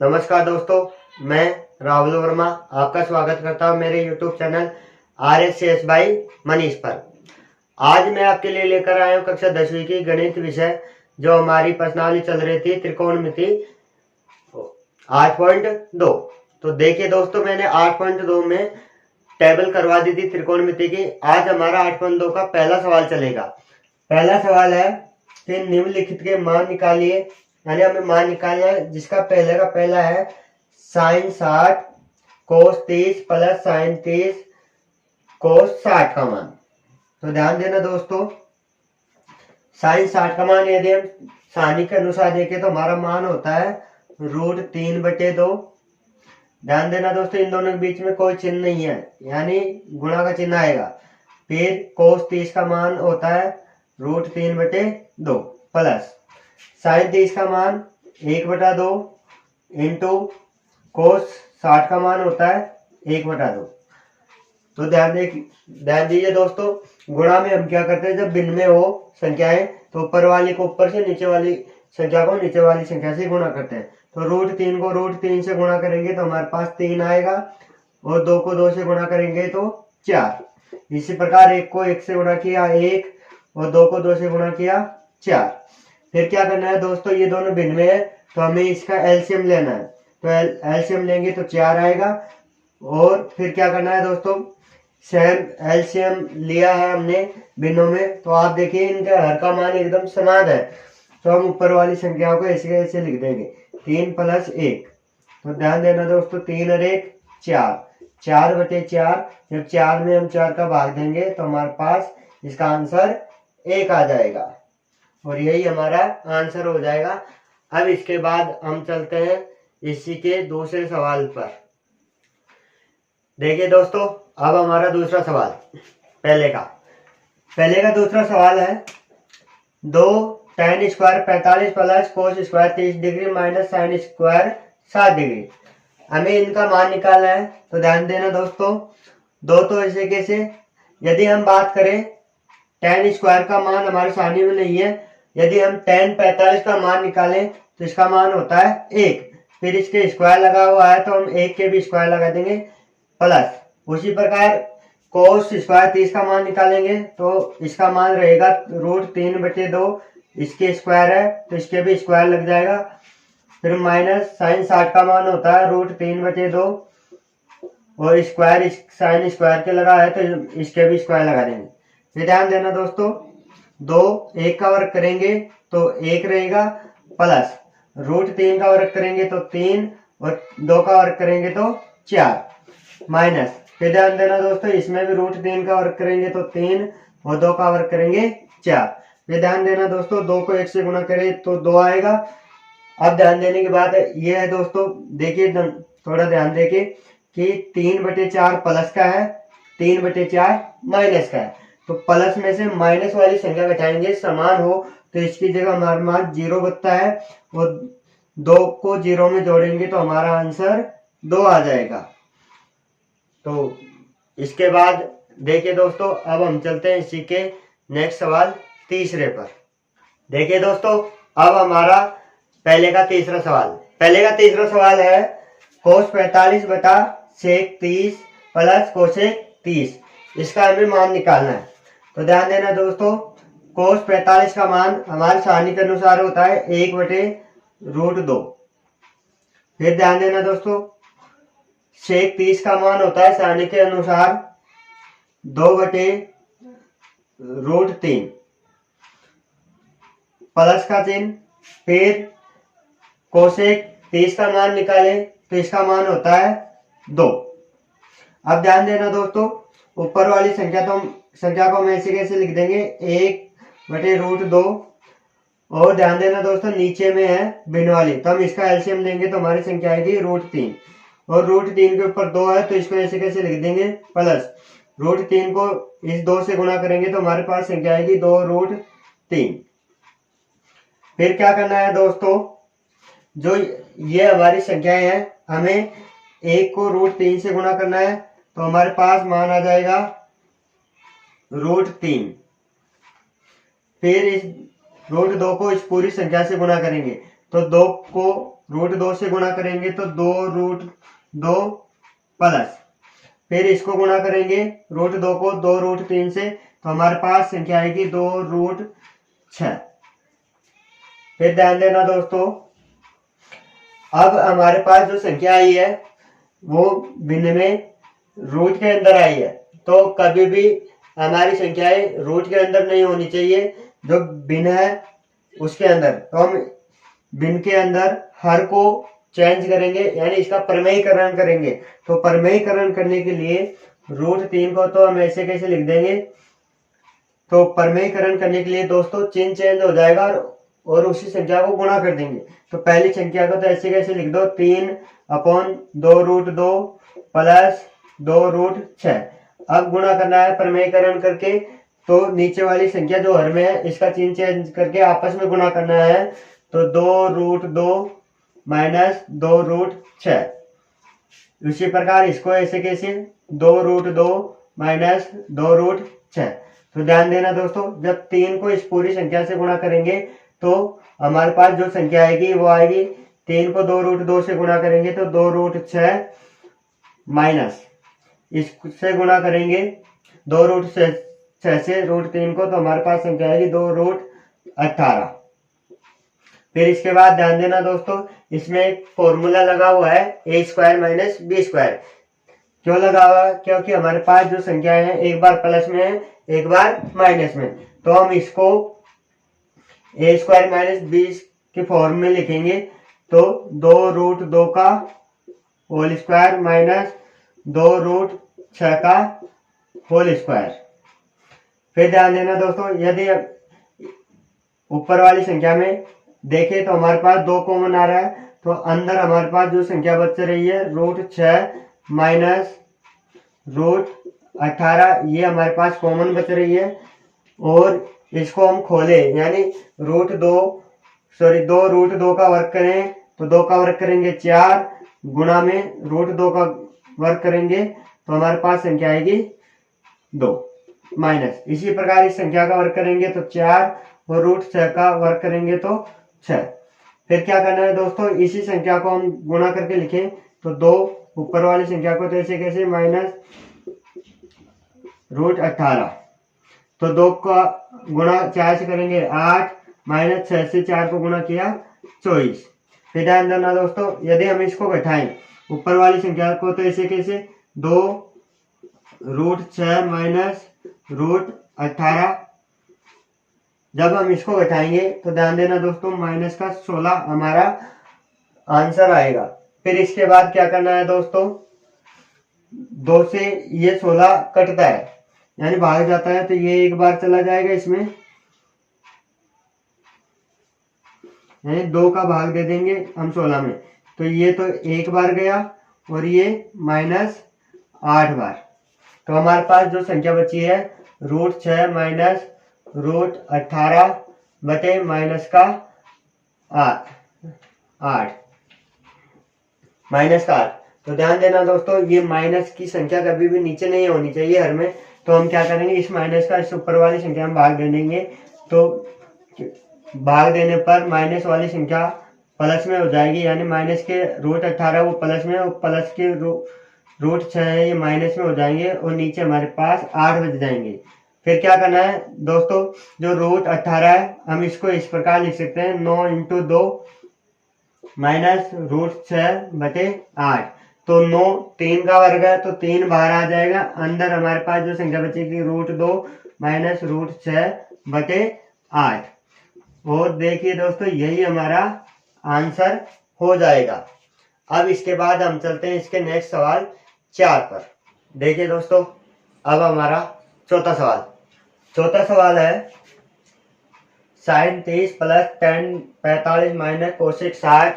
नमस्कार दोस्तों, मैं राहुल वर्मा आपका स्वागत करता हूं मेरे YouTube channel RSCS by Manish पर। आज मैं आपके लिए लेकर आया हूं कक्षा 10वीं की गणित विषय, जो हमारी प्रश्नावली चल रही थी त्रिकोणमिति 8.2। तो देखिए दोस्तों, मैंने 8.2 में टेबल करवा दी थी त्रिकोणमिति की। आज हमारा 8.2 का पहला सवाल चलेगा। पहला सवाल है कि निम्नलिखित के मान निकालिए, यानी हमें मान निकालना है, जिसका पहले का पहला है साइन 60 कोस 30 प्लस साइन 30 कोस 60 का मान। तो ध्यान देना दोस्तों, साइन 60 का मान यदि हम सारणी के अनुसार देखें तो हमारा मान होता है √3/2। ध्यान देना दोस्तों, इन दोनों के बीच में कोई चिन्ह नहीं है, यानी गुणा का चिन्ह आएगा। फिर कोस 30 का मान होता है √3/2 प्लस साइन 30 का मान 1/2 इंटू कोस 60 का मान होता है 1/2। तो ध्यान दीजिए दोस्तों, गुणा में हम क्या करते हैं, जब भिन्न में हो संख्याएं तो ऊपर वाली को ऊपर से, नीचे वाली संख्या को नीचे वाली संख्या से गुणा करते हैं। तो √3 को √3 से गुणा करेंगे तो हमारे पास 3 आएगा, और 2 को 2 से गुणा करेंगे तो 4। इसी प्रकार 1 को 1 से गुणा किया 1, और 2 को 2 से गुणा किया 4। फिर क्या करना है दोस्तों, ये दोनों भिन्न में है तो हमें इसका एलसीएम लेना है। तो एलसीएम लेंगे तो 4 आएगा। और फिर क्या करना है दोस्तों, सेम एलसीएम लिया है हमने भिन्नों में, तो आप देखिए इनका हर का मान एकदम समान है। तो हम ऊपर वाली संख्याओं को ऐसे ऐसे लिख देंगे 3 + 1। तो ध्यान देना दोस्तों, 3 और 1 4, 4/4। जब 4 में हम 4 का भाग देंगे तो हमारे पास इसका आंसर 1 आ जाएगा, और यही हमारा आंसर हो जाएगा। अब इसके बाद हम चलते हैं इसी के दूसरे सवाल पर। देखिए दोस्तों, अब हमारा दूसरा सवाल पहले का दूसरा सवाल है 2 tan square 45 plus cos square 30 degree minus sine square 60 degree. हमें इनका मान निकालना है। तो ध्यान देना दोस्तों, दो तो ऐसे कैसे, यदि हम बात करें tan स्क्वायर का मान हमारे सारणी में नहीं है, यदि हम tan 45 का मान निकालें तो इसका मान होता है 1। फिर इसके स्क्वायर लगा हुआ है तो हम 1 के भी स्क्वायर लगा देंगे प्लस। उसी प्रकार कोस स्क्वायर 30 का मान निकालेंगे तो इसका मान रहेगा √3/2। इसके स्क्वायर है तो इसके भी स्क्वायर लग जाएगा। फिर माइनस साइन 60 का मान होता है √3/2, और स्क्वायर साइन स्क्वायर के लगा है तो इसके भी स्क्वायर लगा देंगे। फिर ध्यान देना दोस्तों, 2 1 का वर्ग करेंगे तो 1 रहेगा, प्लस √3 का वर्ग करेंगे तो 3, और 2 का वर्ग करेंगे तो 4, माइनस। फिर ध्यान देना दोस्तों, इसमें भी √3 का वर्ग करेंगे तो 3, और 2 का वर्ग करेंगे 4। फिर ध्यान देना दोस्तों, 2 को 1 से गुणा करें तो 2 आएगा। अब ध्यान देने की बात ये है दोस्तों, देखिए थोड़ा ध्यान देखिए कि 3/4 प्लस का है, 3/4 माइनस का है। तो प्लस में से माइनस वाली संख्या घटाएंगे, समान हो तो इसकी जगह हमारा मान 0 बनता है, और 2 को 0 में जोड़ेंगे तो हमारा आंसर 2 आ जाएगा। तो इसके बाद देखिए दोस्तों, अब हम चलते हैं इसी के नेक्स्ट सवाल तीसरे पर। देखिए दोस्तों, अब हमारा पहले का तीसरा सवाल है कोस 45/sec 30 प्लस कोसेक 30। इसका हमें मान निकालना है। तो ध्यान देना दोस्तों, कोस 45 का मान हमारे सारणी के अनुसार होता है 1/√2। फिर ध्यान देना दोस्तों, सेक 30 का मान होता है सारणी के अनुसार 2/√3 प्लस का चिन्ह। फिर कोसेक 30 का मान निकालें तो इसका मान होता है 2। अब ध्यान देना दोस्तों, ऊपर वाली संख्या को हम ऐसे कैसे लिख देंगे 1/√2, और ध्यान देना दोस्तों नीचे में है भिन्न वाली, तो हम इसका एलसीएम लेंगे तो हमारी संख्या आएगी √3, और √3 के ऊपर 2 है तो इसको ऐसे कैसे लिख देंगे प्लस। √3 को इस 2 से गुणा करेंगे तो हमारे पास संख्या आएगी 2√3। फिर क्या करना है दोस्तों, जो ये हमारी संख्याएं हैं, हमें 1 को √3 से गुणा करना है तो हमारे पास मान आ जाएगा √3। फिर इस √2 को इस पूरी संख्या से गुणा करेंगे तो 2 को √2 से गुणा करेंगे तो 2√2 प्लस, फिर इसको गुणा करेंगे √2 को 2√3 से, तो हमारे पास संख्या आएगी 2√6। फिर ध्यान देना दोस्तों, अब हमारे पास जो संख्या आई है वो भिन्न में रूट के अंदर आई है, तो कभी भी हमारी संख्याएं रूट के अंदर नहीं होनी चाहिए, जो भिन्न है उसके अंदर। तो हम भिन्न के अंदर हर को चेंज करेंगे, यानी इसका परमेयीकरण करेंगे। तो परमेयीकरण करने के लिए √3 को तो हम ऐसे कैसे लिख देंगे, तो परमेयीकरण करने के लिए दोस्तों चिन्ह चेंज हो जाएगा और उसी संख्या को गुणा कर देंगे। तो पहली संख्या को तो ऐसे कैसे लिख दो, 3/2√2 प्लस 2√6। अब गुणा करना है परमेयीकरण करके, तो नीचे वाली संख्या जो हर में है इसका चिन्ह चेंज करके आपस में गुणा करना है। तो 2√2 माइनस 2√6। उसी प्रकार इसको ऐसे कैसे, 2√2 माइनस 2√6। तो ध्यान देना दोस्तों, जब 3 को इस पूरी संख्या से गुणा करेंगे तो हमारे पास जो संख्या आएगी वो आएगी, 3 को 2√2 से गुणा करेंगे तो 2√6 माइनस इससे गुणा करेंगे 2√6 से √3 को, तो हमारे पास संख्या आएगी 2√18। फिर इसके बाद ध्यान देना दोस्तों, इसमें एक फॉर्मूला लगा हुआ है a² माइनस b²। क्यों लगा हुआ है, क्योंकि हमारे पास जो संख्या है एक बार प्लस में है एक बार माइनस में, तो हम इसको a² माइनस b के फॉर्म में लिखेंगे। तो 2√2 का होल स्क्वायर माइनस 2√6 का होल स्क्वायर। फिर ध्यान देना दोस्तों, यदि ऊपर वाली संख्या में देखें तो हमारे पास 2 कॉमन आ रहा है, तो अंदर हमारे पास जो संख्या बच रही है √6 माइनस √18, ये हमारे पास कॉमन बच रही है। और इसको हम खोले, यानी 2√2 का वर्ग करें तो 2 का वर्ग करेंगे 4, गुणा में √2 का वर्ग करेंगे तो हमारे पास संख्या आएगी 2 माइनस, इसी प्रकार इस संख्या का वर्ग करेंगे तो 4 और √6 का वर्ग करेंगे तो 6। फिर क्या करना है दोस्तों, इसी संख्या को हम गुणा करके लिखें तो 2 ऊपर वाली संख्या को तो ऐसे कैसे माइनस √18, तो 2 का गुणा 4 से करेंगे 8, माइनस 6 से 4 को गुणा किया 24। फिर ध्यान देना दोस्तों, यदि हम इसको घटाएं ऊपर वाली संख्या को तो ऐसे कैसे, 2√6 माइनस √18। जब हम इसको घटाएंगे तो ध्यान देना दोस्तों, माइनस का 16 हमारा आंसर आएगा। फिर इसके बाद क्या करना है दोस्तों, 2 से ये 16 कटता है, यानी भाग जाता है, तो ये एक बार चला जाएगा इसमें, यानी 2 का भाग दे देंगे हम 16 में, तो ये तो एक बार गया और ये -8 बार। तो हमारे पास जो संख्या बची है √6 माइनस √18 बटे माइनस का 8 माइनस का 8। तो ध्यान देना दोस्तों, ये माइनस की संख्या कभी भी नीचे नहीं होनी चाहिए हर में, तो हम क्या करेंगे, इस माइनस का इस ऊपर वाली संख्या में भाग दे देंगे, तो भाग देने पर माइनस वाली संख्या प्लस में हो जाएगी, यानी माइनस के √18 वो प्लस में और प्लस के √6 है ये माइनस में हो जाएंगे और नीचे हमारे पास 8 बच जाएंगे। फिर क्या करना है दोस्तों, जो √18 है हम इसको इस प्रकार लिख सकते हैं, 9 × 2 माइनस √6 बटे 8। तो 9 3 का वर्ग है तो 3 बाहर आ जाएगा, अंदर हमारे पास जो संख्या बचेगी √2 माइनस √6 बटे 8। और देखिए दोस्तों, यही हमारा आंसर हो जाएगा। अब इसके बाद हम चलते हैं इसके नेक्स्ट सवाल 4 पर। देखिए दोस्तों, अब हमारा चौथा सवाल है sin 30 plus tan 45 minus cosec 60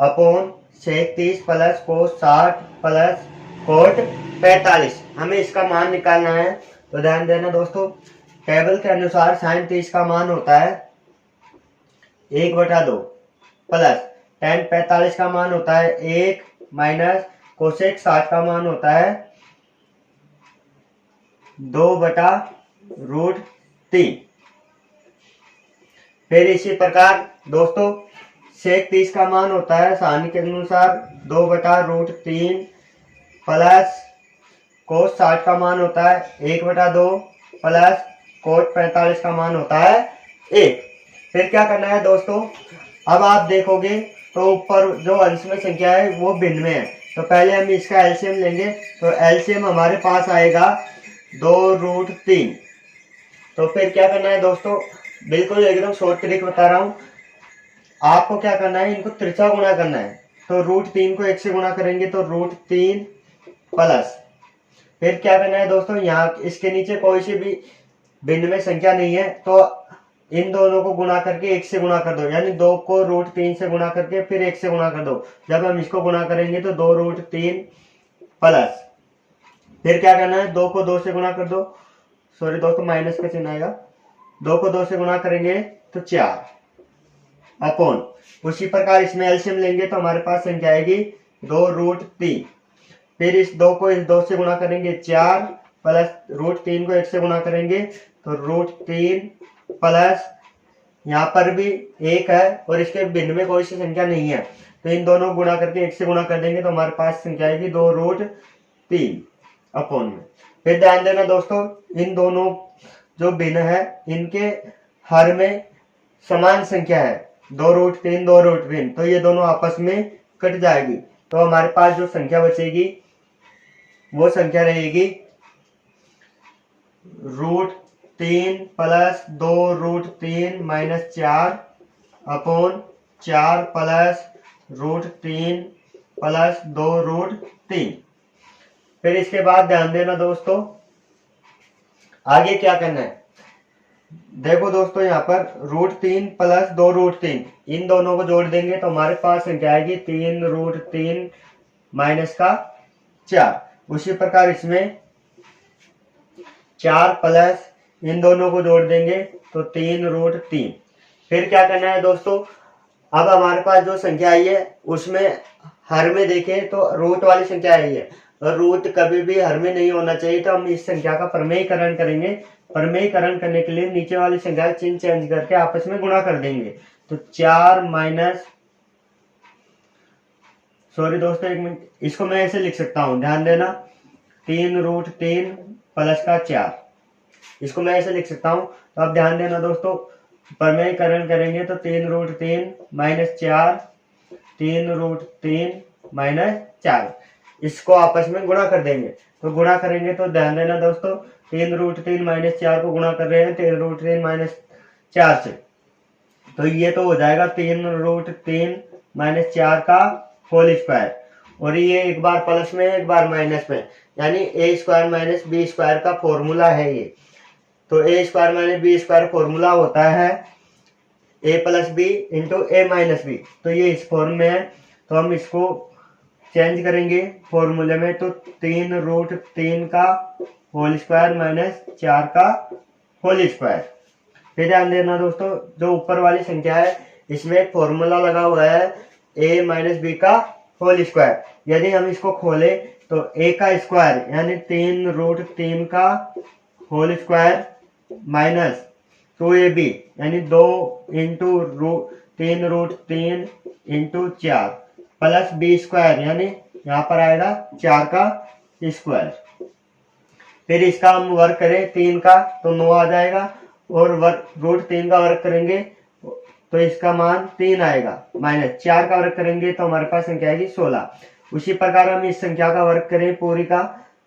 upon sec 30 plus cos 60 plus cot 45। हमें इसका मान निकालना है। तो ध्यान देना दोस्तों, टेबल के अनुसार sin 30 का मान होता है 1/2 प्लस tan 45 का मान होता है 1 माइनस कोसेक 60 का मान होता है 2/√3। फिर इसी प्रकार दोस्तों सेक 30 का मान होता है सारणी के अनुसार 2/√3 प्लस कोस 60 का मान होता है 1/2 प्लस कोस 45 का मान होता है 1। फिर क्या करना है दोस्तों, अब आप देखोगे तो ऊपर जो अंश में संख्या है वो भिन्न में है, तो पहले हम इसका एलसीएम लेंगे। तो एलसीएम हमारे पास आएगा 2√3। तो फिर क्या करना है दोस्तों, बिल्कुल एकदम शॉर्ट ट्रिक बता रहा हूँ, आपको क्या करना है, इनको तिरछा गुणा करना है। तो √3 को 1 से गुणा करेंगे तो √3 प्लस, फिर क्या करना है दोस्तों, यहाँ इसके नीचे कोई सी भी भिन्न में संख्या नहीं है तो इन दोनों को गुणा करके 1 से गुणा कर दो, यानी 2 को √3 से गुणा करके फिर 1 से गुणा कर दो। जब हम इसको गुणा करेंगे तो 2√3 प्लस, फिर क्या करना है, 2 को 2 से गुणा कर दो, सॉरी दोस्तों माइनस का चिन्ह आएगा, 2 को 2 से गुणा करेंगे तो 4 अपॉन, उसी प्रकार इसमें एलसीएम लेंगे तो हमारे पास संख्या आएगी 2√3। फिर इस 2 को इस 2 से गुणा करेंगे 4 प्लस √3 को 1 से गुणा करेंगे तो √3 प्लस, यहाँ पर भी 1 है और इसके भिन्न में कोई सी संख्या नहीं है, तो इन दोनों को गुणा करके 1 से गुणा कर देंगे तो हमारे पास संख्या आएगी 2√3 अपॉन में। फिर ध्यान देना दोस्तों, इन दोनों जो भिन्न है इनके हर में समान संख्या है 2√3 2√3, तो ये दोनों आपस में कट जाएगी। तो हमारे पास जो संख्या बचेगी वो संख्या रहेगी √3 plus 2√3 minus 4 upon 4 plus √3 plus 2√3। फिर इसके बाद ध्यान देना दोस्तों, आगे क्या करना है, देखो दोस्तों यहाँ पर √3 प्लस 2√3 इन दोनों को जोड़ देंगे तो हमारे पास संख्या आएगी 3√3 माइनस का 4। उसी प्रकार इसमें 4 प्लस इन दोनों को जोड़ देंगे तो 3√3। फिर क्या करना है दोस्तों, अब हमारे पास जो संख्या आई है उसमें हर में देखें तो रूट वाली संख्या आई है, और रूट कभी भी हर में नहीं होना चाहिए, तो हम इस संख्या का प्रमेयीकरण करेंगे। प्रमेयीकरण करने के लिए नीचे वाली संख्या चिन्ह चेंज करके आपस में गुणा कर देंगे। तो 4 माइनस, सॉरी दोस्तों एक मिनट, इसको मैं ऐसे लिख सकता हूं, ध्यान देना, 3√3 प्लस का 4, इसको मैं ऐसे लिख सकता हूं। तो अब ध्यान देना दोस्तों, प्रमेयीकरण करेंगे तो 3√3 माइनस 4, 3√3 माइनस 4, इसको आपस में गुणा कर देंगे। तो गुणा करेंगे तो ध्यान देना दोस्तों, 3√3 माइनस 4 को गुणा कर रहे हैं 3√3 माइनस 4 से, तो ये तो हो जाएगा 3√3 माइनस 4 का होल स्क्वायर, और ये एक बार प्लस में एक बार माइनस में, यानी a² माइनस b² का फॉर्मूला है ये। तो a² माइनस b² फॉर्मूला होता है a plus B into a minus B, तो ये इस फॉर्म में है। तो हम इसको चेंज करेंगे फॉर्मूले में, तो 3√3 का होल स्क्वायर माइनस 4 का होल स्क्वायर। फिर ध्यान देना दोस्तों, जो ऊपर वाली संख्या है इसमें एक फॉर्मूला लगा हुआ है a माइनस बी का होल स्क्वायर। यदि हम इसको खोले तो a का स्क्वायर यानी 3√3 का होल स्क्वायर माइनस 2ab यानी 2 इंटू 3√3 इंटू 4 प्लस b² यानी यहाँ पर आएगा 4 का स्क्वायर। फिर इसका हम वर्ग करें 3 का तो 9 आ जाएगा, और √3 का वर्ग करेंगे तो इसका मान 3 आएगा, माइनस 4 का वर्ग करेंगे तो हमारे पास संख्या आएगी 16। उसी प्रकार हम इस संख्या का वर्ग करें पूरी का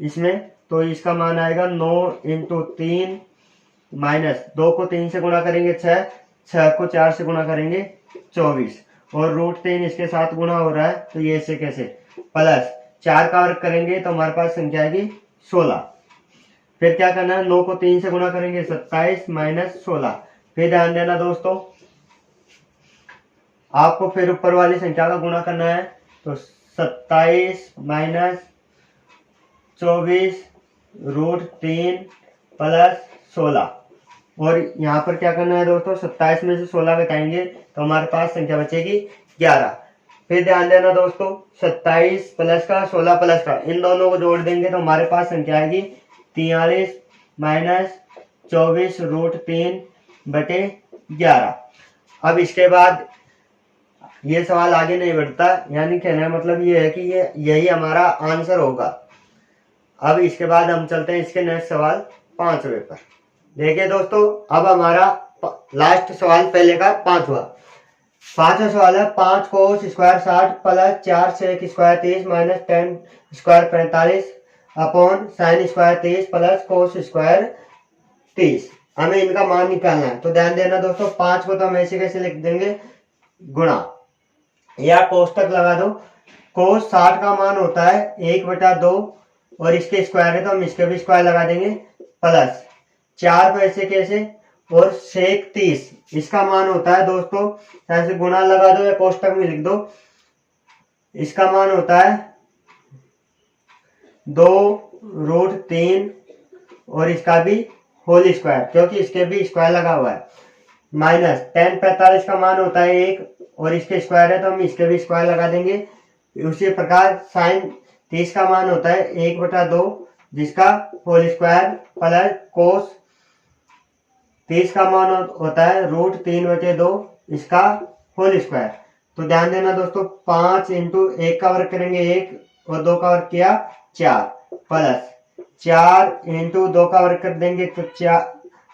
इसमें, तो इसका मान आएगा 9 इंटू 3 माइनस 2 को 3 से गुणा करेंगे 6, 6 को 4 से गुणा करेंगे 24, और √3 इसके साथ गुणा हो रहा है तो ये ऐसे कैसे, प्लस 4 का वर्ग करेंगे तो हमारे पास संख्या आएगी 16। फिर क्या करना है, 9 को 3 से गुणा करेंगे 27 माइनस 16। फिर ध्यान देना दोस्तों, आपको फिर ऊपर वाली संख्या का गुणा करना है, तो 27 माइनस 24 √3 प्लस 16, और यहाँ पर क्या करना है दोस्तों, 27 में से 16 घटाएंगे तो हमारे पास संख्या बचेगी 11। फिर ध्यान देना दोस्तों, 27 प्लस का 16 प्लस का इन दोनों को जोड़ देंगे तो हमारे पास संख्या आएगी 43 माइनस 24 √3 बटे 11। अब इसके बाद ये सवाल आगे नहीं बढ़ता, यानी कहना मतलब ये है कि ये यही हमारा आंसर होगा। अब इसके बाद हम चलते हैं इसके नेक्स्ट सवाल 5वें पर। देखिए दोस्तों, अब हमारा लास्ट सवाल पहले का 5वां सवाल है 5 cos square 60 plus 4 sec square 30 minus 10 square 45 upon sine square 30 plus cos square 30। हमें इनका मान निकालना है। तो ध्यान देना दोस्तों, 5 को तो हम ऐसे कैसे लिख देंगे, गुणा या कोष्टक लगा दो। कोस 60 का मान होता है 1/2 और इसके स्क्वायर है तो हम इसके भी स्क्वायर लगा देंगे, प्लस 4 को ऐसे कैसे, और सेक 30 इसका मान होता है दोस्तों, ऐसे गुणा लगा दो या कोष्टक में लिख दो, इसका मान होता है 2√3 और इसका भी होल स्क्वायर, क्योंकि इसके भी स्क्वायर लगा हुआ है, माइनस 10 45 का मान होता है 1 और इसके स्क्वायर है तो हम इसके भी स्क्वायर लगा देंगे। उसी प्रकार साइन 30 का मान होता है 1/2 जिसका होल स्क्वायर प्लस कोस 30 का मान होता है √3/2 इसका होल स्क्वायर। तो ध्यान देना दोस्तों, 5 × 1 का वर्ग करेंगे 1 और 2 का वर्ग किया 4, प्लस 4 × 2 का वर्ग कर देंगे तो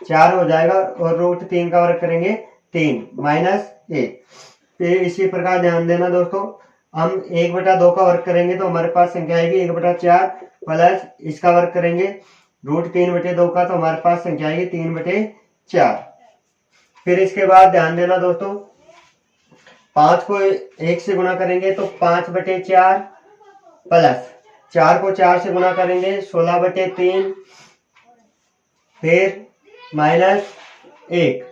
4 हो जाएगा और √3 का वर्ग करेंगे 3 माइनस 1। फिर इसी प्रकार ध्यान देना दोस्तों, हम 1/2 का वर्ग करेंगे तो हमारे पास संख्या आएगी 1/4 प्लस इसका वर्ग करेंगे √3/2 का तो हमारे पास संख्या आएगी 3/4। फिर इसके बाद ध्यान देना दोस्तों, 5 को 1 से गुणा करेंगे तो 5/4 प्लस 4 को 4 से गुणा करेंगे 16/3 फिर माइनस 1।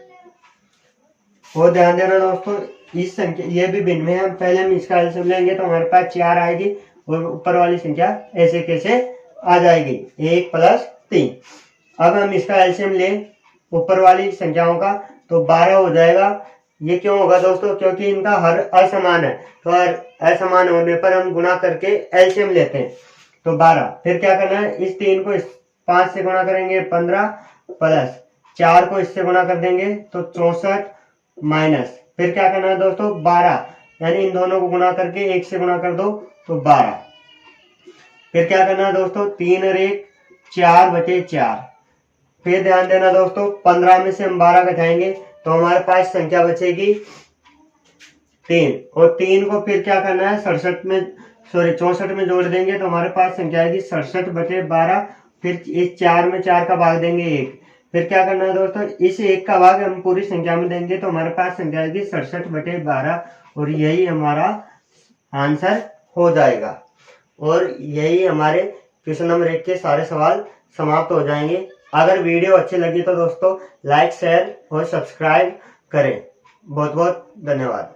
और ध्यान देना दोस्तों, इस संख्या ये भी भिन्न में हम पहले हम इसका एलसीएम लेंगे तो हमारे पास 4 आएगी और ऊपर वाली संख्या ऐसे कैसे आ जाएगी 1 + 3। अब हम इसका एलसीएम लें ऊपर वाली संख्याओं का तो 12 हो जाएगा। ये क्यों होगा दोस्तों, क्योंकि इनका हर असमान है, तो हर असमान होने पर हम गुणा करके एलसीएम लेते हैं। तो 12, फिर क्या करना है, इस 3 को 5 से गुणा करेंगे 15 प्लस 4 को इससे गुणा कर देंगे तो 64 माइनस फिर क्या करना है दोस्तों 12, यानी इन दोनों को गुणा करके 1 से गुणा कर दो तो 12। फिर क्या करना है दोस्तों 3 और 1 4/4। फिर ध्यान देना दोस्तों 15 में से हम 12 घटाएंगे तो हमारे पास संख्या बचेगी 3 और 3 को फिर क्या करना है 64 में जोड़ देंगे तो हमारे पास संख्या आएगी 67/12। फिर इस 4 में 4 का भाग देंगे 1। फिर क्या करना है दोस्तों, इस 1 का भाग हम पूरी संख्या में देंगे तो हमारे पास संख्या आएगी 67/12 और यही हमारा आंसर हो जाएगा। और यही हमारे क्वेश्चन नंबर 1 के सारे सवाल समाप्त हो जाएंगे। अगर वीडियो अच्छी लगी तो दोस्तों लाइक शेयर और सब्सक्राइब करें। बहुत बहुत धन्यवाद।